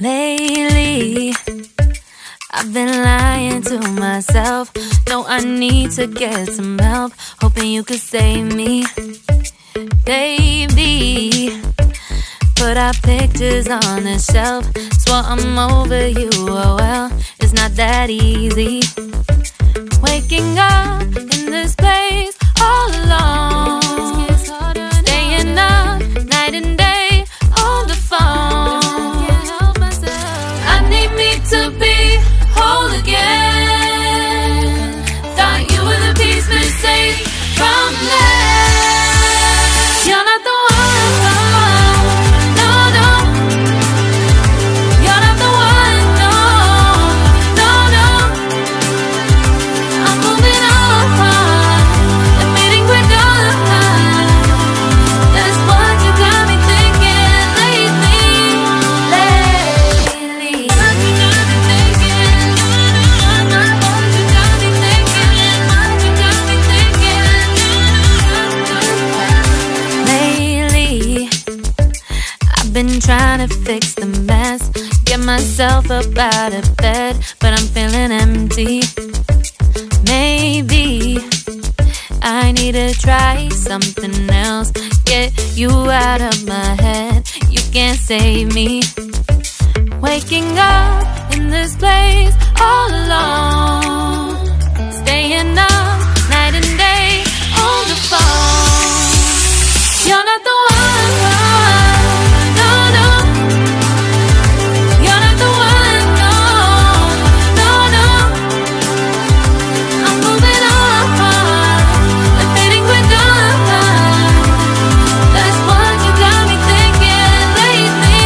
Lately, I've been lying to myself. No, I need to get some help. Hoping you could save me, baby. Put our pictures on the shelf. Swore I'm over you, oh well, it's not that easy. Waking up in this place all alone, staying up night and day on the phone. I need me to be whole again. Thought you were the piece missing from that. You're not the one. been trying to fix the mess, get myself up out of bed, but I'm feeling empty. Maybe I need to try something else, get you out of my head. You can't save me. Waking up in this place all alone, staying up night and day on the phone. You're not the one, no, no. You're not the one, no, no, no. I'm moving on, I'm fading with done. That's what you got me thinking lately.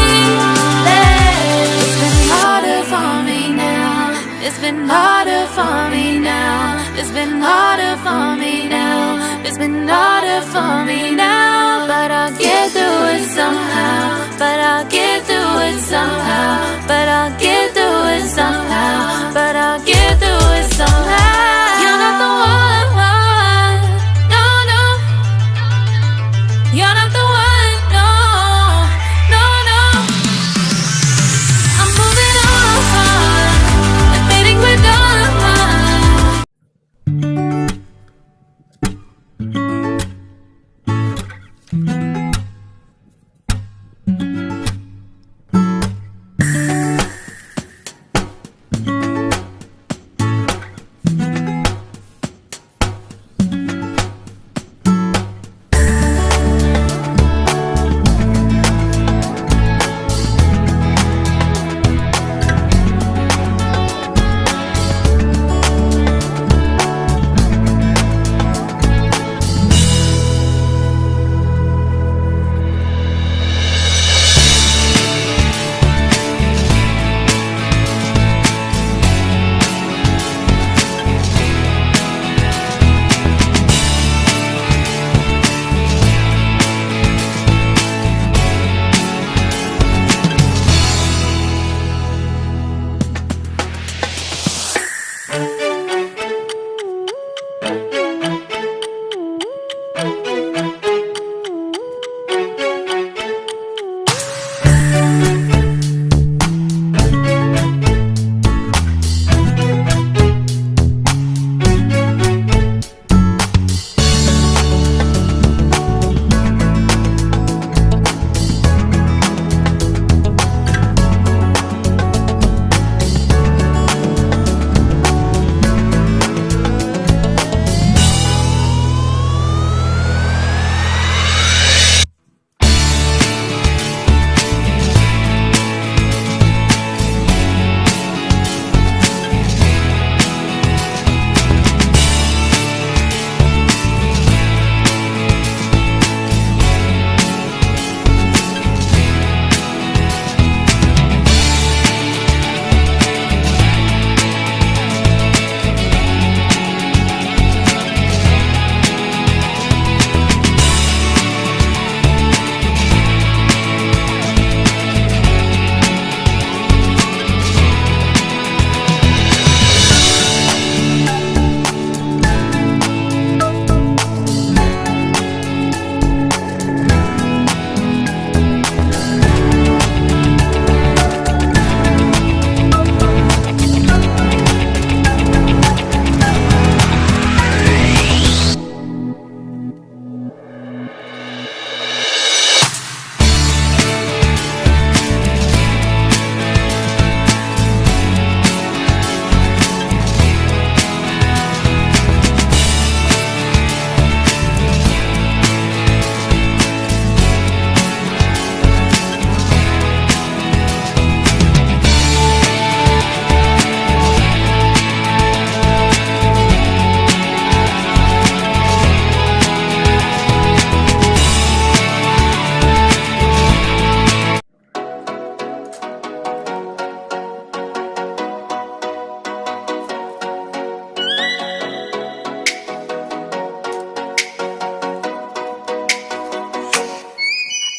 It's been harder for me now. It's been harder for me now. It's been harder for me now. It's been harder for me now. But I'll get through it somehow. But I'll get through it somehow. But I'll get through it somehow. But I'll get through it somehow. You're not the one, no, no. You're not the one, no, no, no. I'm moving on, I'm fading with done.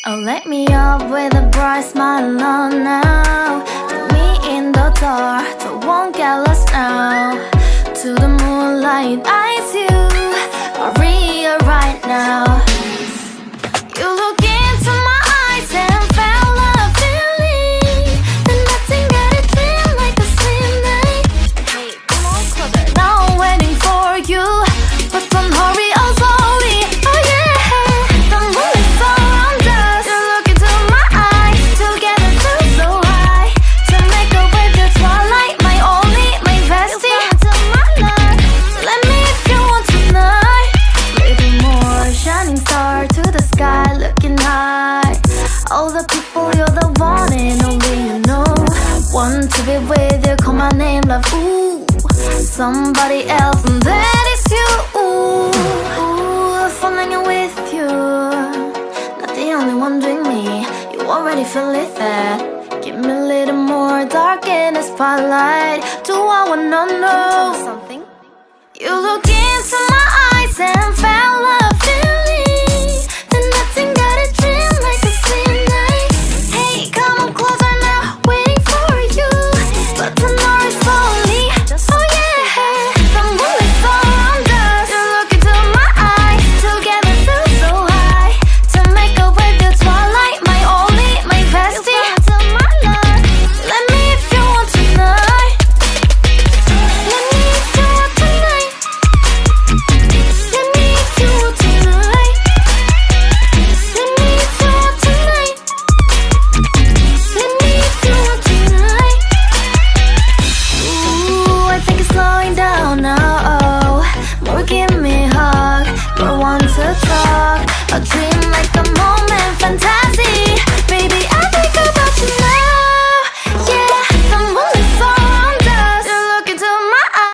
Oh, let me up with a bright smile on now. Put me in the dark, so won't get lost now. To the moonlight, eyes you, Maria right now. You look into my eyes and fell all the people, you're the one and only, you know. Want to be with you, call my name, love, ooh. Somebody else, and that is you, ooh. Falling with you, not the only one doing me. You already feel it there. Give me a little more dark in the spotlight. Do I wanna know something? You look into my eyes and fell